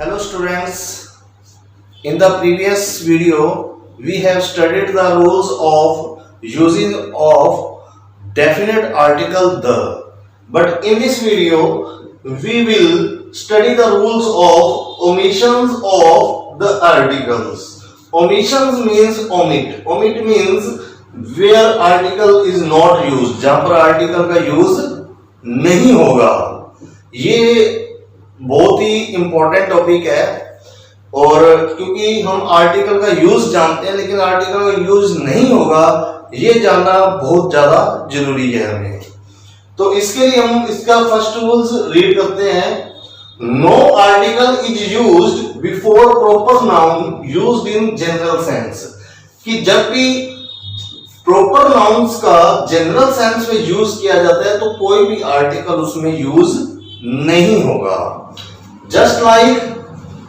Hello students, in the previous video we have studied the rules of using of definite article the, but in this video we will study the rules of omissions of the articles. Omissions means omit. Omit means where article is not used, जहां पर article का use नहीं होगा. ये बहुत ही important topic है और क्योंकि हम आर्टिकल का यूज जानते हैं लेकिन आर्टिकल का यूज नहीं होगा, ये जानना बहुत ज्यादा जरूरी है हमें. तो इसके लिए हम इसका फर्स्ट रूल्स रीड करते हैं. No article is used before proper noun used in general sense. कि जब भी प्रॉपर नाउन्स का जनरल सेंस में यूज किया जाता है तो कोई भी आर्टिकल उसमें यूज नहीं होगा. Just like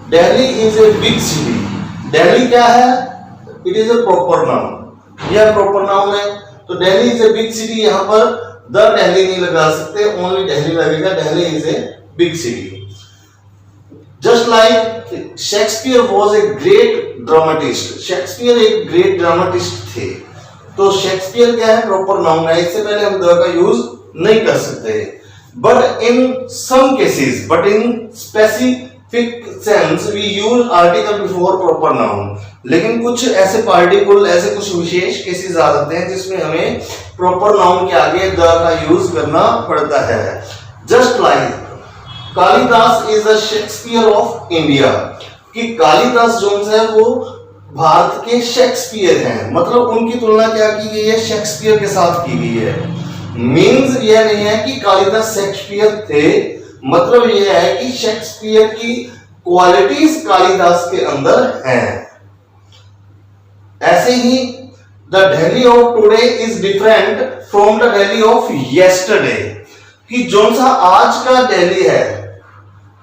Delhi is a big city. Delhi क्या है? It is a proper noun. यह प्रॉपर नाउन है तो Delhi is a big city. यहां पर द दिल्ली नहीं लगा सकते, ओनली दिल्ली लगेगा. Delhi is a big city. Just like Shakespeare was a great dramatist. Shakespeare एक ग्रेट ड्रामेटिस्ट थे. तो शेक्सपियर क्या है? प्रॉपर नाउन है. इससे पहले हम द का यूज नहीं कर सकते. But in some cases, but in specific sense, we use article before proper noun. लेकिन कुछ ऐसे पार्टिकल, ऐसे कुछ विशेष केसेस आ जाते हैं जिसमें हमें प्रॉपर नाउन के आगे द का यूज करना पड़ता है. Just like Kalidas is the Shakespeare of India. कि कालिदास जो है वो भारत के शेक्सपियर हैं. मतलब उनकी तुलना क्या की गई है? शेक्सपियर के साथ की गई है. मीन्स यह नहीं है कि कालिदास शेक्सपियर थे, मतलब यह है कि शेक्सपियर की क्वालिटीज कालिदास के अंदर हैं. ऐसे ही the Delhi of today is different from the Delhi of yesterday. कि जो सा आज का दिल्ली है,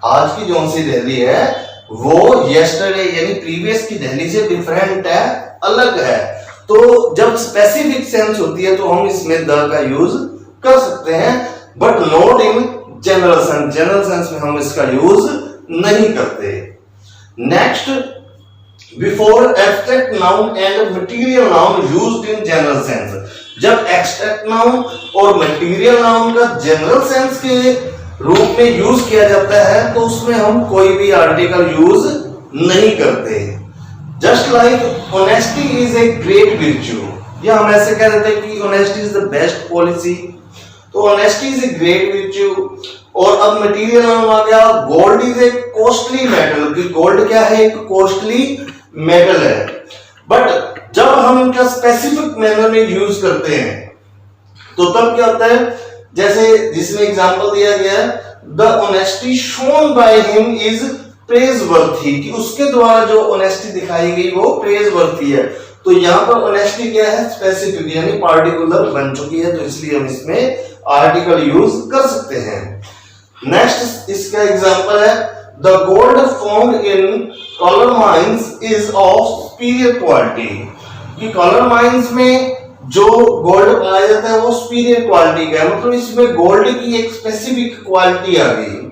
आज की जो सी दिल्ली है वो यस्टरडे यानी प्रीवियस की दिल्ली से डिफरेंट है, अलग है. तो जब स्पेसिफिक सेंस होती है तो हम इसमें द का यूज कर सकते हैं, but not in general sense. General sense में हम इसका यूज नहीं करते. Next, before abstract noun and material noun used in general sense. जब एब्स्ट्रैक्ट नाउन और मटेरियल नाउन का जनरल सेंस के रूप में यूज किया जाता है तो उसमें हम कोई भी आर्टिकल यूज नहीं करते. Just like honesty is a great virtue. या हम ऐसे कह देते हैं कि honesty is the best policy. तो honesty is a great virtue. और अब मटेरियल नाउन आ गया. Gold is a costly metal. कि गोल्ड क्या है? एक कॉस्टली मेटल है. बट जब हम इनका स्पेसिफिक मैनर में यूज करते हैं तो तब क्या होता है? जैसे जिसमें एग्जांपल दिया गया है, the honesty shown by him is praiseworthy. कि उसके द्वारा जो ऑनेस्टी दिखाई गई वो प्रेजवर्थी है. तो यहाँ पर ऑनेस्टी क्या है? स्पेसिफिक यानी पार्टिकुलर बन चुकी है, तो इसलिए हम इसमें आर्टिकल यूज कर सकते हैं. नेक्स्ट इसका एग्जांपल है, the gold found in Kolar mines is of superior quality. कि कॉलर माइंस में जो गोल्ड पाया जाता है वो सुपीरियर क्वालिटी का है. मतलब इसमें गोल्ड की एक स्पेसिफिक क्वालिटी आ गई,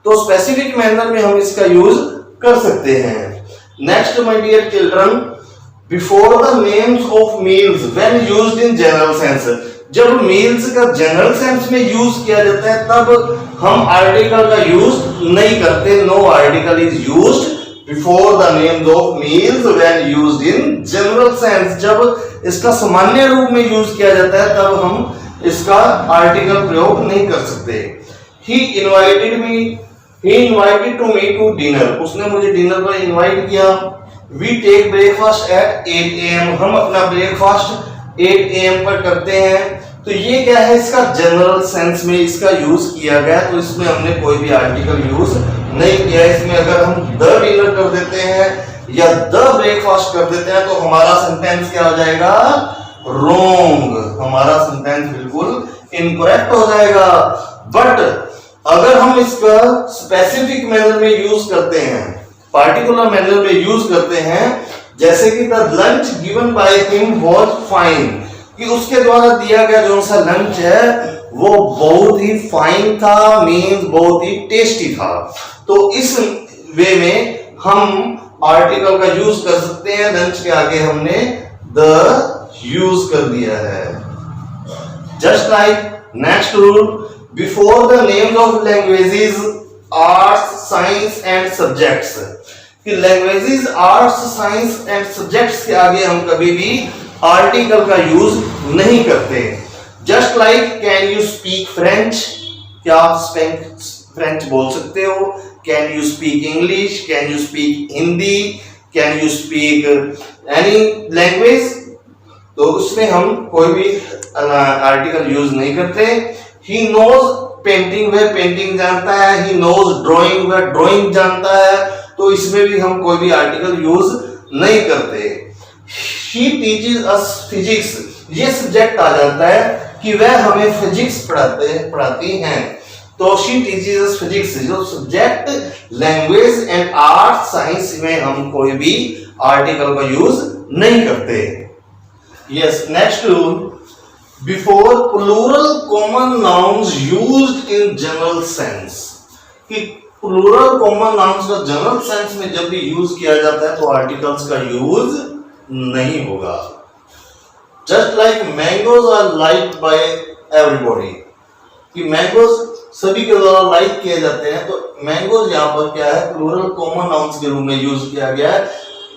तो स्पेसिफिक मैनर में हम इसका यूज कर सकते हैं. Next my dear children, before the names of meals when used in general sense. जब मील्स का जनरल सेंस में यूज किया जाता है तब हम आर्टिकल का यूज नहीं करते. No article is used before the names of meals when used in general sense. जब इसका सामान्य रूप में यूज किया जाता है तब हम इसका आर्टिकल प्रयोग नहीं कर सकते. He invited to me to dinner. उसने मुझे डिनर पर इनवाइट किया. We take breakfast at 8 AM. हम अपना ब्रेकफास्ट 8 AM पर करते हैं. तो ये क्या है? इसका जनरल सेंस में इसका यूज किया गया, तो इसमें हमने कोई भी आर्टिकल यूज नहीं किया. इसमें अगर हम द डिनर कर देते हैं या द ब्रेकफास्ट कर देते हैं तो हमारा सेंटेंस क्या हो जाएगा? रॉन्ग. हमारा सेंटेंस बिल्कुल इनकरेक्ट हो जाएगा. बट अगर हम इसका स्पेसिफिक मैनर में यूज करते हैं, पार्टिकुलर मैनर में यूज करते हैं, जैसे कि the lunch given by him was fine. कि उसके द्वारा दिया गया जो सा लंच है वो बहुत ही फाइन था, मीन्स बहुत ही टेस्टी था. तो इस वे में हम आर्टिकल का यूज कर सकते हैं। लंच के आगे हमने द यूज कर दिया है। Just like next rule, before the names of languages, arts, science and subjects, कि languages, arts, science and subjects के आगे हम कभी भी आर्टिकल का यूज नहीं करते। Just like can you speak French, क्या आप फ्रेंच बोल सकते हो? Can you speak English, can you speak Hindi, can you speak any language, तो उसमें हम कोई भी आर्टिकल यूज नहीं करते। ही नोज पेंटिंग, वह पेंटिंग जानता है। ही नोज ड्राइंग, वह ड्राइंग जानता है, तो इसमें भी हम कोई भी आर्टिकल यूज नहीं करते। शी टीचेस अस फिजिक्स, ये सब्जेक्ट आ जाता है कि वह हमें फिजिक्स पढ़ाती हैं, तो शी टीचेस अस फिजिक्स। जो subject language and art science में हम कोई भी आर्टिकल का यूज नहीं करते। Yes, next rule, before plural common nouns used in general sense, कि प्लूरल कॉमन नाउन्स का जनरल सेंस में जब भी यूज किया जाता है तो आर्टिकल्स का यूज नहीं होगा। Just like mangoes are liked by everybody, कि मैंगोज सभी के द्वारा लाइक किए जाते हैं, तो मैंगोज यहाँ पर क्या है, प्लूरल कॉमन नाउन्स के रूप में यूज किया गया है।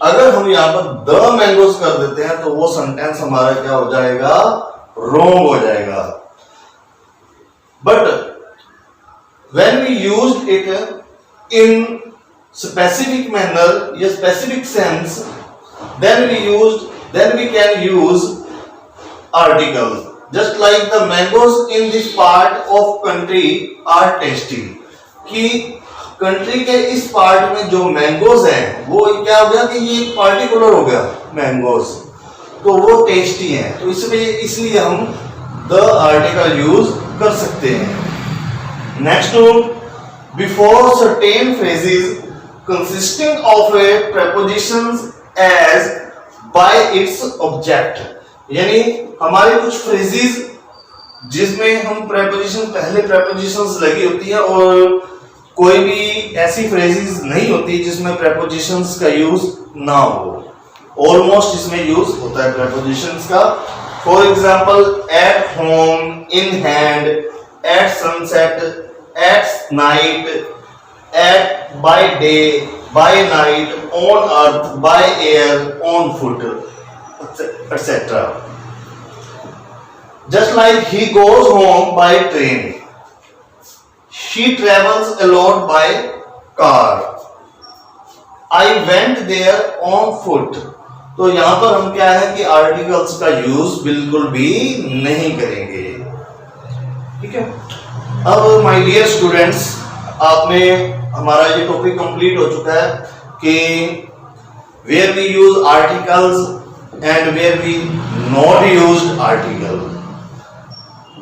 अगर हम यहाँ पर द मैंगोज कर देते हैं तो वो सेंटेंस हमारा क्या हो जाएगा, रॉन्ग हो जाएगा। But when we used it in specific manner या specific sense, then we can use article. Just like the mangoes in this part of country are tasty, कि कंट्री के इस पार्ट में जो मैंगोज हैं वो क्या हो गया कि ये पार्टिकुलर हो गया मैंगोज, तो वो टेस्टी हैं, तो इसलिए हम द आर्टिकल यूज कर सकते हैं। Next rule, before certain phrases consisting of a prepositions as by its object, यानी हमारे कुछ phrases जिसमें हम preposition, पहले prepositions लगी होती है और कोई भी ऐसी phrases नहीं होती जिसमें prepositions का यूज ना हो। Almost इसमें यूज होता है prepositions का। For example, at home, in hand, at sunset, at night, at by day, by night, on earth, by air, on foot, etc. Just like he goes home by train, she travels alone by car, I went there on foot। तो यहां पर हम क्या है कि articles का use बिल्कुल भी नहीं करेंगे। ठीक है, अब माय डियर स्टूडेंट्स, आपने हमारा ये टॉपिक कंप्लीट हो चुका है कि where we use articles and where we not used article.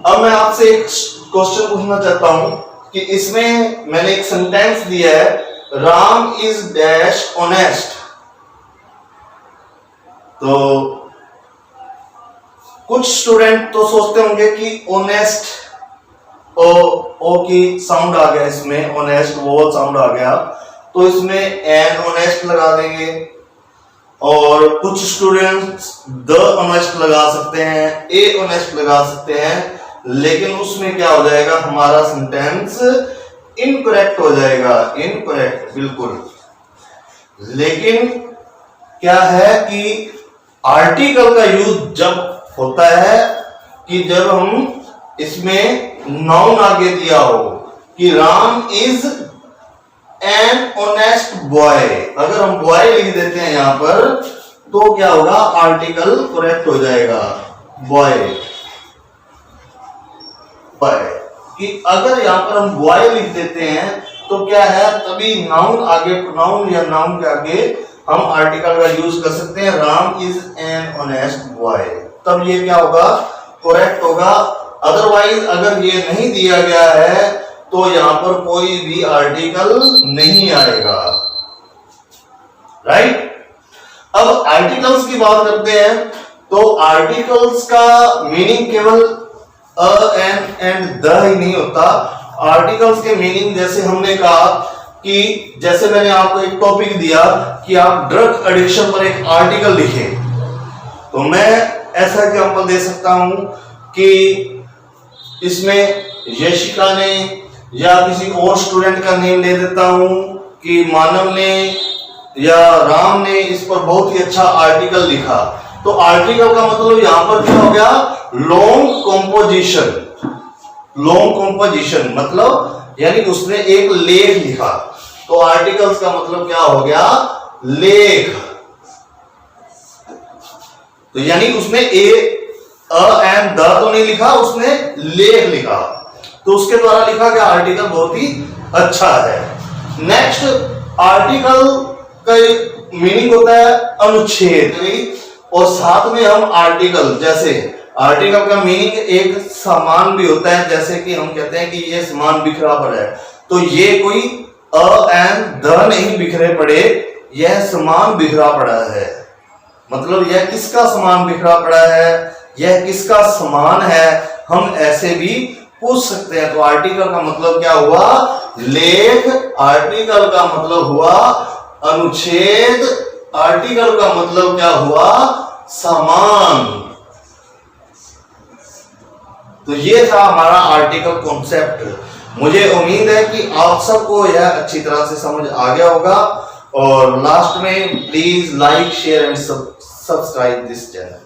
अब मैं आपसे एक क्वेश्चन पूछना चाहता हूं कि इसमें मैंने एक सेंटेंस दिया है, राम इज डैश ऑनेस्ट। तो कुछ स्टूडेंट तो सोचते होंगे कि ऑनेस्ट ओ की साउंड आ गया, इसमें ऑनेस्ट वोवल साउंड आ गया, तो इसमें एन ऑनेस्ट लगा देंगे, और कुछ स्टूडेंट्स द ऑनेस्ट लगा सकते हैं, ए ऑनेस्ट लगा सकते हैं, लेकिन उसमें क्या हो जाएगा, हमारा सेंटेंस इनकरेक्ट हो जाएगा, इनकरेक्ट बिल्कुल। लेकिन क्या है कि आर्टिकल का यूज जब होता है कि जब हम इसमें नाउन आगे दिया हो कि Ram is an honest boy, अगर हम बॉय लिख देते हैं यहां पर तो क्या होगा, आर्टिकल करेक्ट हो जाएगा, बॉय। बॉय कि अगर यहां पर हम बॉय लिख देते हैं तो क्या है, तभी नाउन आगे, नाउन या नाउन के आगे हम आर्टिकल का यूज कर सकते हैं, Ram is an honest boy, तब ये क्या होगा, करेक्ट होगा। अदरवाइज अगर ये नहीं दिया गया है तो यहां पर कोई भी आर्टिकल नहीं आएगा, राइट। अब आर्टिकल्स की बात करते हैं, तो आर्टिकल्स का मीनिंग केवल अ, एन एंड द ही नहीं होता। आर्टिकल्स के मीनिंग जैसे हमने कहा कि जैसे मैंने आपको एक टॉपिक दिया कि आप ड्रग एडिक्शन पर एक आर्टिकल लिखें, तो मैं ऐसा एग्जांपल दे सकता हूं कि इसमें यशिका ने या किसी और स्टूडेंट का नेम ले देता हूं कि मानव ने या राम ने इस पर बहुत ही अच्छा आर्टिकल लिखा। तो आर्टिकल का मतलब यहां पर क्या हो गया, लॉन्ग कॉम्पोजिशन। लॉन्ग कॉम्पोजिशन मतलब यानी उसने एक लेख लिखा। तो आर्टिकल्स का मतलब क्या हो गया, लेख। तो यानी उसने एंड द तो नहीं लिखा, उसने लेख लिखा, तो उसके द्वारा लिखा गया आर्टिकल बहुत ही अच्छा है। नेक्स्ट, आर्टिकल का मीनिंग होता है अनुच्छेद, और साथ में हम आर्टिकल, जैसे आर्टिकल का मीनिंग एक सामान भी होता है, जैसे कि हम कहते हैं कि ये सामान बिखरा पड़ा है, तो ये कोई एंड द नहीं बिखरे पड़े, यह सामान बिखरा पड़ा है। मतलब यह किसका सामान बिखरा पड़ा है, यह किसका सामान है, हम ऐसे भी पूछ सकते हैं। तो आर्टिकल का मतलब क्या हुआ, लेख। आर्टिकल का मतलब हुआ अनुच्छेद। आर्टिकल का मतलब क्या हुआ, सामान। तो ये था हमारा आर्टिकल कॉन्सेप्ट। मुझे उम्मीद है कि आप सबको यह अच्छी तरह से समझ आ गया होगा। और लास्ट में please like, share and subscribe this channel.